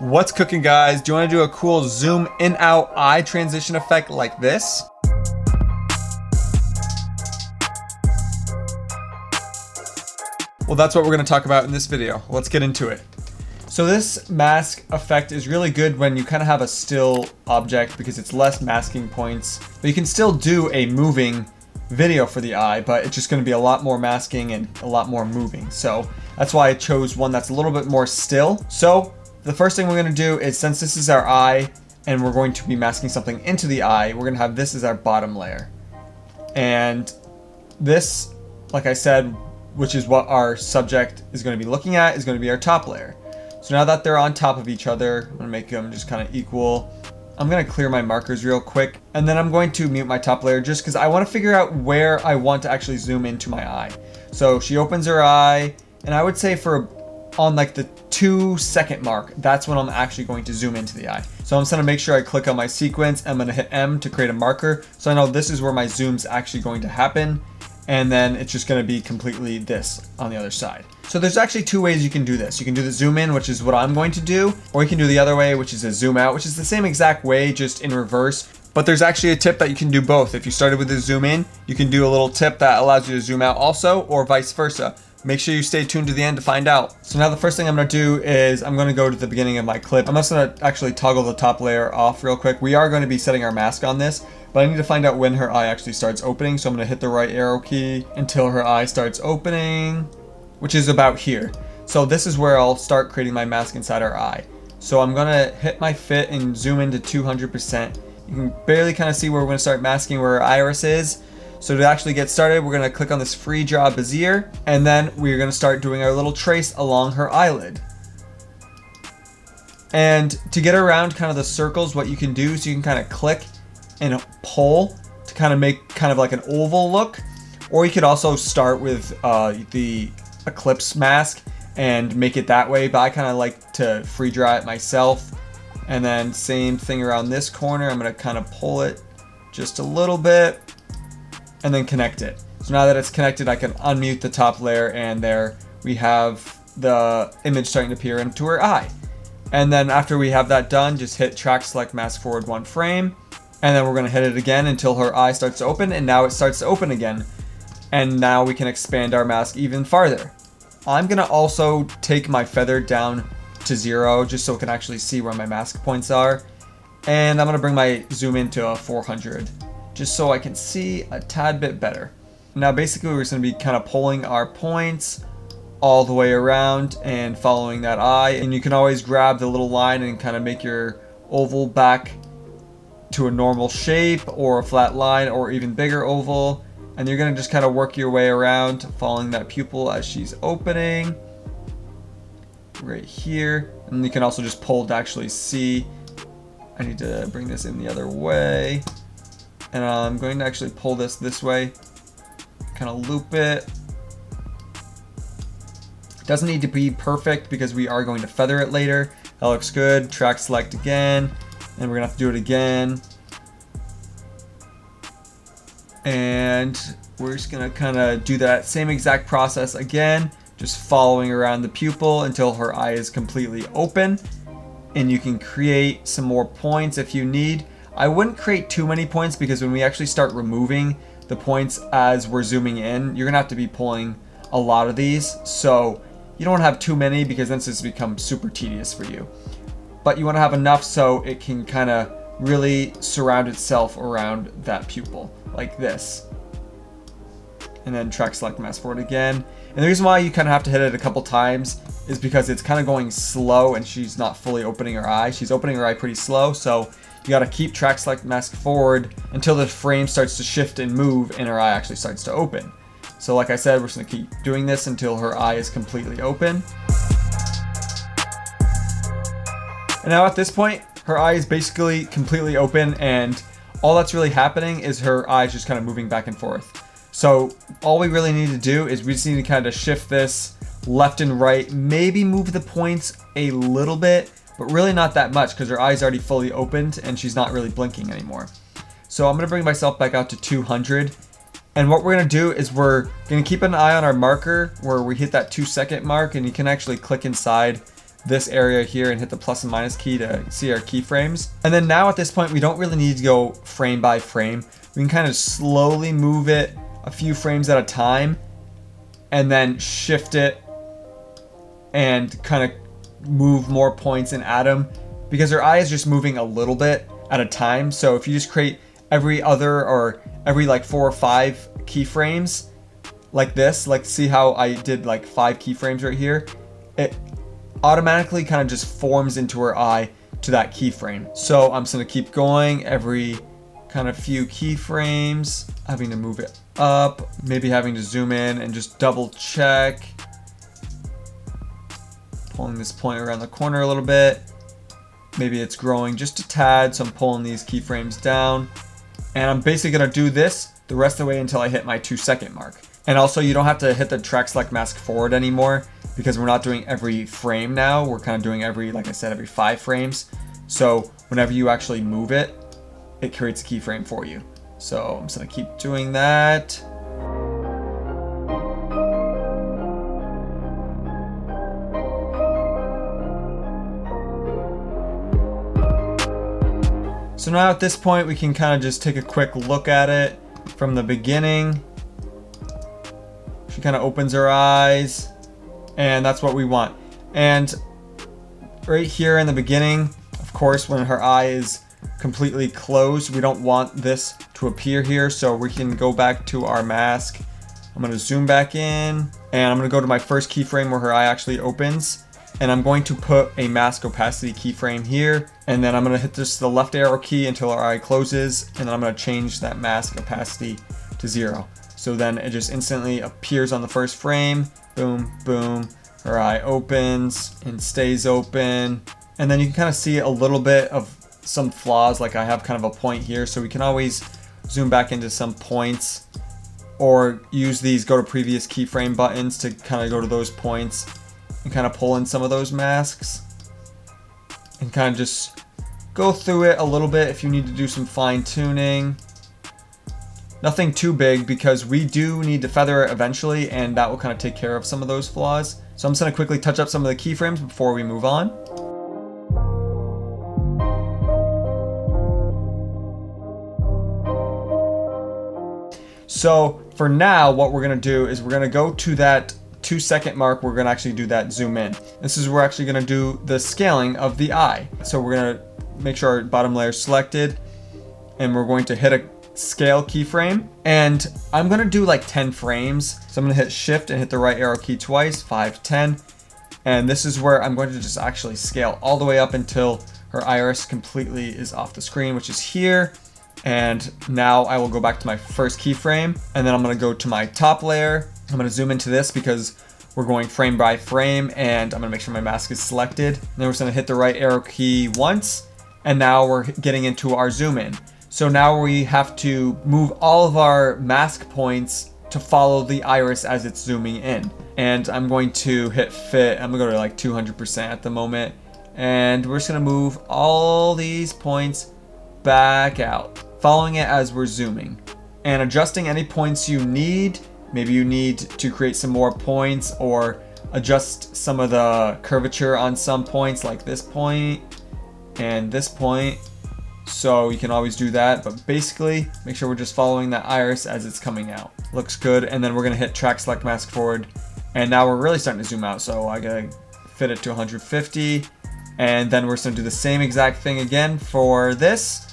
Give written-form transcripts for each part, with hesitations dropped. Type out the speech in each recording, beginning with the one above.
What's cooking, guys? Do you want to do a cool zoom in out eye transition effect like this? Well, that's what we're going to talk about in this video. Let's get into it. So this mask effect is really good when you kind of have a still object because it's less masking points, but you can still do a moving video for the eye, but it's just going to be a lot more masking and a lot more moving. So that's why I chose one that's a little bit more still. So the first thing we're going to do is, since this is our eye and we're going to be masking something into the eye, we're going to have this as our bottom layer. And this, like I said, which is what our subject is going to be looking at, is going to be our top layer. So now that they're on top of each other, I'm going to make them just kind of equal. I'm going to clear my markers real quick, and then I'm going to mute my top layer just because I want to figure out where I want to actually zoom into my eye. So she opens her eye, and I would say on like the 2-second mark, that's when I'm actually going to zoom into the eye. So I'm just going to make sure I click on my sequence. I'm going to hit M to create a marker, so I know this is where my zoom's actually going to happen. And then it's just going to be completely this on the other side. So there's actually two ways you can do this. You can do the zoom in, which is what I'm going to do, or you can do the other way, which is a zoom out, which is the same exact way, just in reverse. But there's actually a tip that you can do both. If you started with the zoom in, you can do a little tip that allows you to zoom out also, or vice versa. Make sure you stay tuned to the end to find out. So now the first thing I'm going to do is I'm going to go to the beginning of my clip. I'm just going to actually toggle the top layer off real quick. We are going to be setting our mask on this, but I need to find out when her eye actually starts opening. So I'm going to hit the right arrow key until her eye starts opening, which is about here. So this is where I'll start creating my mask inside our eye. So I'm going to hit my fit and zoom into 200%. You can barely kind of see where we're going to start masking where her iris is. So to actually get started, we're going to click on this free draw Bezier, and then we're going to start doing our little trace along her eyelid. And to get around kind of the circles, what you can do is you can kind of click and pull to kind of make kind of like an oval look, or you could also start with the eclipse mask and make it that way, but I kind of like to free draw it myself. And then same thing around this corner. I'm going to kind of pull it just a little bit and then connect it. So now that it's connected, I can unmute the top layer, and there we have the image starting to appear into her eye. And then after we have that done, just hit track select mask forward 1 frame, and then we're going to hit it again until her eye starts to open, and now it starts to open again. And now we can expand our mask even farther. I'm going to also take my feather down to 0 just so it can actually see where my mask points are. And I'm going to bring my zoom into a 400 just so I can see a tad bit better. Now basically we're just going to be kind of pulling our points all the way around and following that eye. And you can always grab the little line and kind of make your oval back to a normal shape, or a flat line, or even bigger oval. And you're going to just kind of work your way around following that pupil as she's opening right here. And you can also just pull to actually see. I need to bring this in the other way, and I'm going to actually pull this way, kind of loop it. It doesn't need to be perfect because we are going to feather it later. That looks good. Track select again, and we're gonna have to do it again. And we're just gonna kind of do that same exact process again, just following around the pupil until her eye is completely open. And you can create some more points if you need. I wouldn't create too many points because when we actually start removing the points as we're zooming in, you're gonna have to be pulling a lot of these. So you don't have too many because then it's become super tedious for you. But you wanna have enough so it can kind of really surround itself around that pupil, like this. And then track select mask forward again. And the reason why you kind of have to hit it a couple times is because it's kind of going slow and she's not fully opening her eye. She's opening her eye pretty slow, so you got to keep track select mask forward until the frame starts to shift and move and her eye actually starts to open. So like I said, we're just going to keep doing this until her eye is completely open. And now at this point, her eye is basically completely open, and all that's really happening is her eye is just kind of moving back and forth. So all we really need to do is we just need to kind of shift this left and right, maybe move the points a little bit, but really not that much because her eye's already fully opened and she's not really blinking anymore. So I'm going to bring myself back out to 200. And what we're going to do is we're going to keep an eye on our marker where we hit that 2-second mark, and you can actually click inside this area here and hit the plus and minus key to see our keyframes. And then now at this point, we don't really need to go frame by frame. We can kind of slowly move it a few frames at a time and then shift it and kind of move more points and add them, because our eye is just moving a little bit at a time. So if you just create every other or every like 4 or 5 keyframes like this, like see how I did like 5 keyframes right here, it automatically kind of just forms into her eye to that keyframe. So I'm just gonna keep going every kind of few keyframes, having to move it up, maybe having to zoom in and just double check. Pulling this point around the corner a little bit. Maybe it's growing just a tad, so I'm pulling these keyframes down. And I'm basically gonna do this the rest of the way until I hit my 2-second mark. And also you don't have to hit the track select mask forward anymore, because we're not doing every frame now. We're kind of doing every, like I said, every 5 frames. So whenever you actually move it, it creates a keyframe for you. So I'm just gonna keep doing that. So now at this point, we can kind of just take a quick look at it from the beginning. She kind of opens her eyes, and that's what we want. And right here in the beginning, of course, when her eye is completely closed, we don't want this to appear here, so we can go back to our mask. I'm going to zoom back in, and I'm going to go to my first keyframe where her eye actually opens, and I'm going to put a mask opacity keyframe here, and then I'm going to hit the left arrow key until our eye closes, and then I'm going to change that mask opacity to 0. So then it just instantly appears on the first frame. Boom, boom. Her eye opens and stays open. And then you can kind of see a little bit of some flaws, like I have kind of a point here, so we can always zoom back into some points or use these go to previous keyframe buttons to kind of go to those points and kind of pull in some of those masks and kind of just go through it a little bit if you need to do some fine tuning. Nothing too big, because we do need to feather it eventually, and that will kind of take care of some of those flaws. So I'm just going to quickly touch up some of the keyframes before we move on. So for now, what we're going to do is we're going to go to that 2-second mark. We're going to actually do that zoom in. This is where we're actually going to do the scaling of the eye. So we're going to make sure our bottom layer is selected, and we're going to hit a scale keyframe, and I'm going to do like 10 frames. So I'm going to hit shift and hit the right arrow key twice, 5, 10. And this is where I'm going to just actually scale all the way up until her iris completely is off the screen, which is here. And now I will go back to my first keyframe, and then I'm going to go to my top layer. I'm going to zoom into this because we're going frame by frame, and I'm going to make sure my mask is selected. And then we're just going to hit the right arrow key once, and now we're getting into our zoom in. So now we have to move all of our mask points to follow the iris as it's zooming in. And I'm going to hit fit. I'm going to go to like 200% at the moment. And we're just going to move all these points back out, following it as we're zooming. And adjusting any points you need. Maybe you need to create some more points or adjust some of the curvature on some points, like this point and this point. So you can always do that, but basically make sure we're just following that iris as it's coming out. Looks good. And then we're going to hit track select mask forward, and now we're really starting to zoom out. So I gotta fit it to 150, and then we're going to do the same exact thing again for this.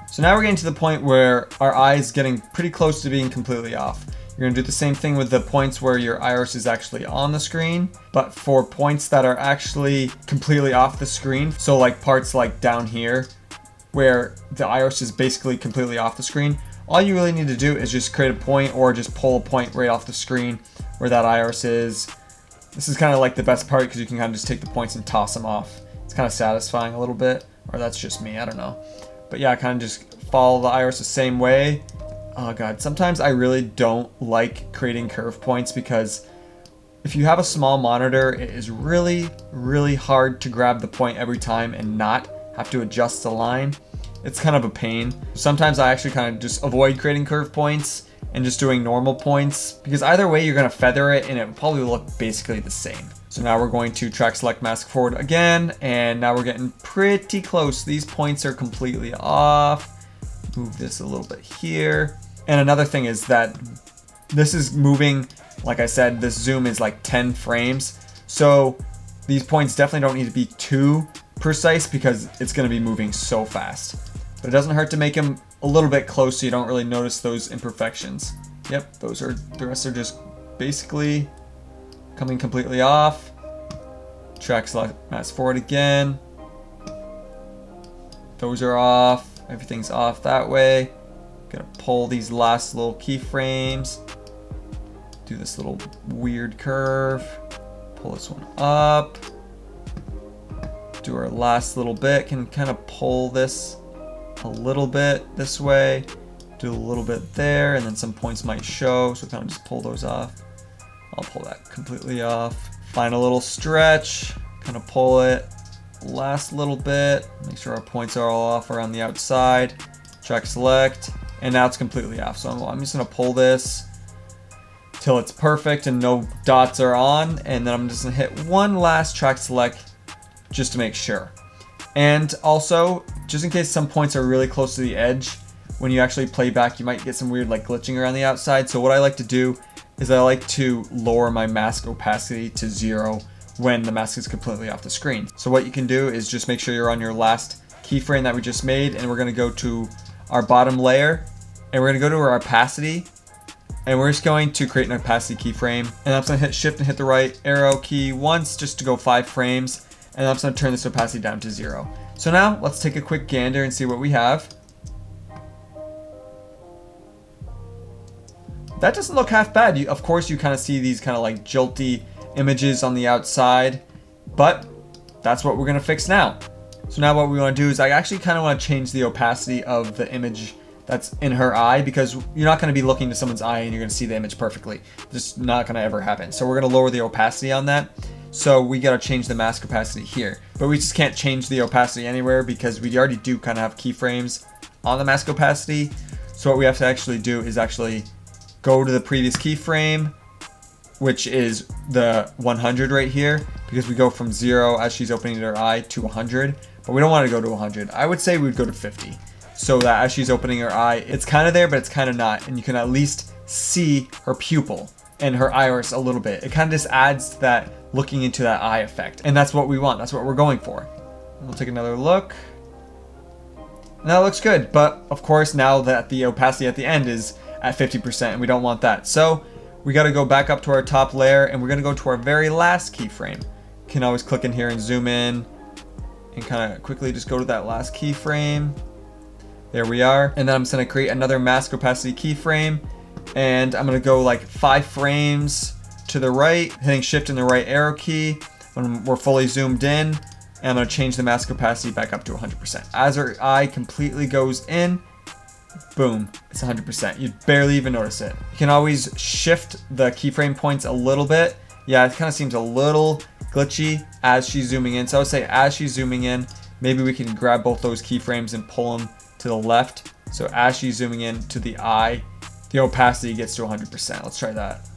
So now we're getting to the point where our eye is getting pretty close to being completely off. You're going to do the same thing with the points where your iris is actually on the screen, but for points that are actually completely off the screen, so like parts like down here where the iris is basically completely off the screen, all you really need to do is just create a point or just pull a point right off the screen where that iris is. This is kind of like the best part because you can kind of just take the points and toss them off. It's kind of satisfying a little bit, or that's just me, I don't know. But yeah, kind of just follow the iris the same way. Oh god, sometimes I really don't like creating curve points because If you have a small monitor, it is really, really hard to grab the point every time and not have to adjust the line. It's kind of a pain. Sometimes I actually kind of just avoid creating curve points and just doing normal points, because either way you're going to feather it and it will probably look basically the same. So now we're going to track select mask forward again, and now we're getting pretty close. These points are completely off. Move this a little bit here. And another thing is that this is moving, like I said, this zoom is like 10 frames. So these points definitely don't need to be too precise because it's going to be moving so fast. But it doesn't hurt to make them a little bit close so you don't really notice those imperfections. Yep, the rest are just basically coming completely off. Track select mask forward again. Those are off. Everything's off that way. Gonna pull these last little keyframes. Do this little weird curve. Pull this one up. Do our last little bit. Can kind of pull this a little bit this way. Do a little bit there, and then some points might show, so kind of just pull those off. I'll pull that completely off. Find a little stretch, kind of pull it. Last little bit. Make sure our points are all off around the outside. Track select, and now it's completely off. So I'm just gonna pull this till it's perfect and no dots are on, and then I'm just gonna hit one last track select just to make sure. And also, just in case some points are really close to the edge, when you actually play back, you might get some weird like glitching around the outside. So what I like to do is I like to lower my mask opacity to 0 when the mask is completely off the screen. So what you can do is just make sure you're on your last keyframe that we just made, and we're gonna go to our bottom layer, and we're gonna go to our opacity, and we're just going to create an opacity keyframe. And I'm just gonna hit shift and hit the right arrow key once just to go 5 frames. And I'm just gonna turn this opacity down to 0. So now let's take a quick gander and see what we have. That doesn't look half bad. Of course, you kind of see these kind of like jolty images on the outside, but that's what we're gonna fix now. So now what we wanna do is I actually kind of wanna change the opacity of the image that's in her eye, because you're not gonna be looking to someone's eye and you're gonna see the image perfectly. Just not gonna ever happen. So we're gonna lower the opacity on that. So we gotta change the mask opacity here, but we just can't change the opacity anywhere because we already do kind of have keyframes on the mask opacity. So what we have to actually do is actually go to the previous keyframe, which is the 100 right here, because we go from 0 as she's opening her eye to 100, but we don't want to go to 100. I would say we'd go to 50, so that as she's opening her eye, it's kind of there, but it's kind of not, and you can at least see her pupil and her iris a little bit. It kind of just adds to that looking into that eye effect, and that's what we want. That's what we're going for. We'll take another look. And that looks good, but of course now that the opacity at the end is at 50%, and we don't want that. So we got to go back up to our top layer, and we're going to go to our very last keyframe. You can always click in here and zoom in and kind of quickly just go to that last keyframe. There we are. And then I'm just going to create another mask opacity keyframe, and I'm going to go like 5 frames to the right, hitting shift and the right arrow key when we're fully zoomed in, and I'm going to change the mask opacity back up to 100%. As her eye completely goes in, boom, it's 100%. You'd barely even notice it. You can always shift the keyframe points a little bit. Yeah, it kind of seems a little glitchy as she's zooming in. So I would say as she's zooming in, maybe we can grab both those keyframes and pull them to the left. So as she's zooming in to the eye, the opacity gets to 100%. Let's try that.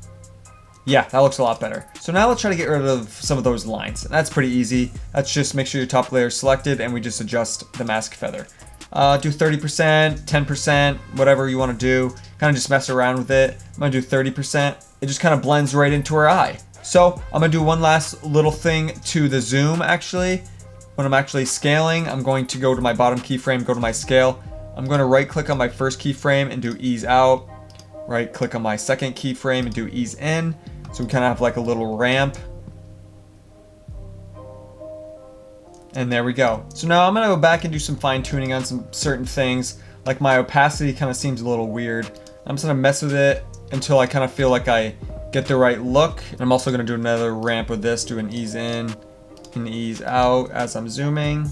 Yeah, that looks a lot better. So now let's try to get rid of some of those lines. And that's pretty easy. Let's just make sure your top layer is selected, and we just adjust the mask feather. Do 30%, 10%, whatever you want to do. Kind of just mess around with it. I'm going to do 30%. It just kind of blends right into her eye. So I'm going to do one last little thing to the zoom actually. When I'm actually scaling, I'm going to go to my bottom keyframe, go to my scale. I'm going to right click on my first keyframe and do ease out. Right click on my second keyframe and do ease in. So we kind of have like a little ramp. And there we go. So now I'm going to go back and do some fine tuning on some certain things. Like my opacity kind of seems a little weird. I'm just going to mess with it until I kind of feel like I get the right look. And I'm also going to do another ramp with this, do an ease in and ease out as I'm zooming,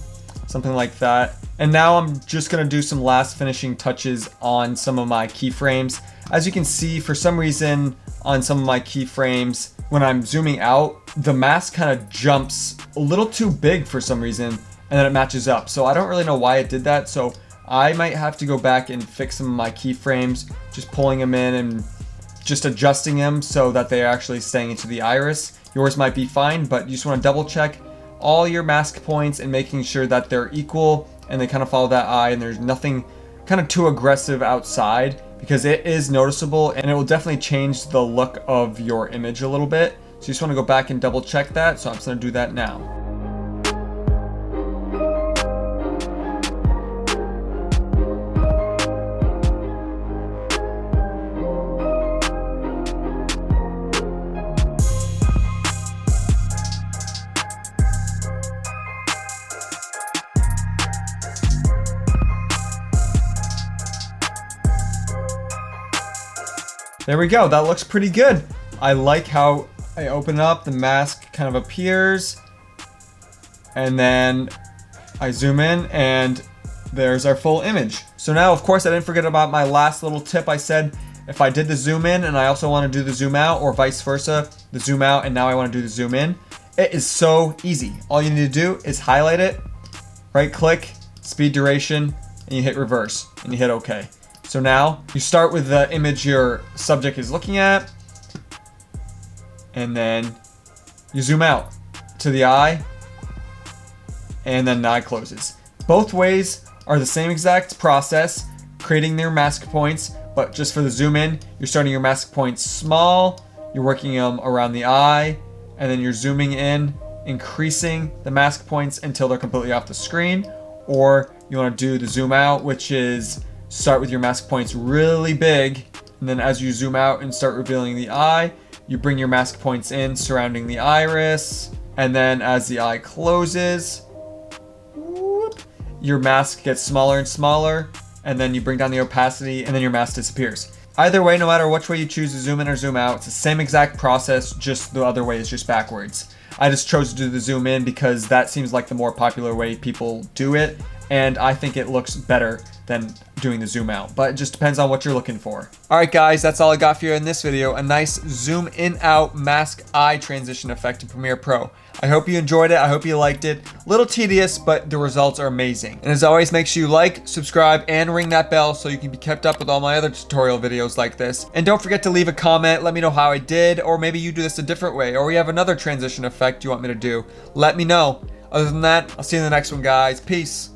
something like that. And now I'm just going to do some last finishing touches on some of my keyframes. As you can see, for some reason on some of my keyframes, when I'm zooming out, the mask kind of jumps a little too big for some reason, and then it matches up. So I don't really know why it did that. So I might have to go back and fix some of my keyframes, just pulling them in and just adjusting them so that they're actually staying into the iris. Yours might be fine, but you just want to double check all your mask points and making sure that they're equal and they kind of follow that eye and there's nothing kind of too aggressive outside, because it is noticeable and it will definitely change the look of your image a little bit. So you just want to go back and double check that. So I'm just going to do that now. There we go, that looks pretty good. I like how I open up, the mask kind of appears, and then I zoom in and there's our full image. So now, of course, I didn't forget about my last little tip. I said if I did the zoom in and I also want to do the zoom out, or vice versa, the zoom out and now I want to do the zoom in, it is so easy. All you need to do is highlight it, right click, speed duration, and you hit reverse and you hit OK. So now you start with the image your subject is looking at, and then you zoom out to the eye, and then the eye closes. Both ways are the same exact process, creating their mask points, but just for the zoom in, you're starting your mask points small, you're working them around the eye, and then you're zooming in, increasing the mask points until they're completely off the screen. Or you want to do the zoom out, which is start with your mask points really big, and then as you zoom out and start revealing the eye, you bring your mask points in surrounding the iris, and then as the eye closes, whoop, your mask gets smaller and smaller, and then you bring down the opacity, and then your mask disappears. Either way, no matter which way you choose to zoom in or zoom out, it's the same exact process, just the other way is just backwards. I just chose to do the zoom in because that seems like the more popular way people do it, and I think it looks better than doing the zoom out, but it just depends on what you're looking for. All right, guys, that's all I got for you in this video. A nice zoom in out mask eye transition effect in Premiere Pro. I hope you enjoyed it. I hope you liked it. A little tedious, but the results are amazing. And as always, make sure you like, subscribe, and ring that bell so you can be kept up with all my other tutorial videos like this. And don't forget to leave a comment. Let me know how I did, or maybe you do this a different way, or we have another transition effect you want me to do. Let me know. Other than that, I'll see you in the next one, guys. Peace.